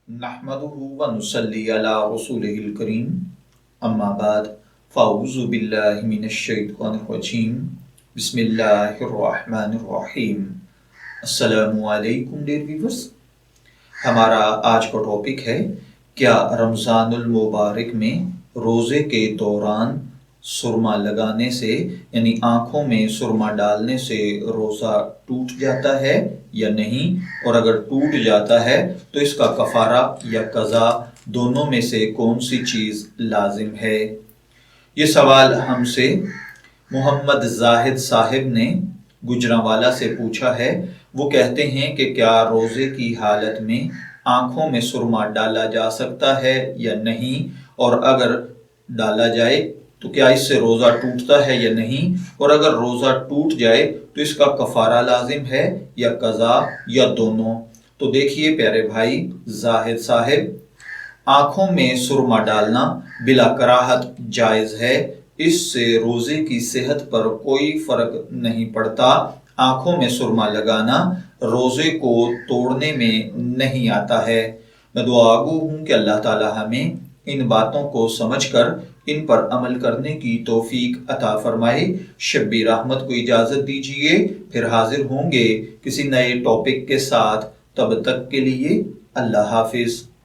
नहमदुहु व नुसल्ली अला रसूलिहिल करीम अम्मा बाद फ़अऊज़ु बिल्लाहि मिनश शैतानिर रजीम बिस्मिल्लाहिर रहमानिर रहीम। अस्सलामु अलैकुम डियर व्यूअर्स, हमारा आज का टॉपिक है क्या रमज़ानुल मुबारक में रोज़े के दौरान सुरमा लगाने से यानी आँखों में सुरमा डालने से रोज़ा टूट जाता है या नहीं, और अगर टूट जाता है तो इसका कफ़ारा या कज़ा दोनों में से कौन सी चीज़ लाजिम है। ये सवाल हमसे मोहम्मद जाहिद साहिब ने गुजरांवाला से पूछा है। वो कहते हैं कि क्या रोज़े की हालत में आँखों में सुरमा डाला जा सकता है या नहीं, और अगर डाला जाए तो क्या इससे रोज़ा टूटता है या नहीं, और अगर रोज़ा टूट जाए तो इसका कफ़ारा लाजिम है या कज़ा या दोनों। तो देखिए प्यारे भाई जाहिद साहिब, आँखों में सुरमा डालना बिला कराहत जायज़ है। इससे रोज़े की सेहत पर कोई फ़र्क नहीं पड़ता। आँखों में सुरमा लगाना रोज़े को तोड़ने में नहीं आता है। मैं दुआगो हूँ कि अल्लाह ताला हमें इन बातों को समझकर इन पर अमल करने की तौफीक अता फरमाए। शब्बीर अहमद को इजाज़त दीजिए, फिर हाजिर होंगे किसी नए टॉपिक के साथ। तब तक के लिए अल्लाह हाफिज़।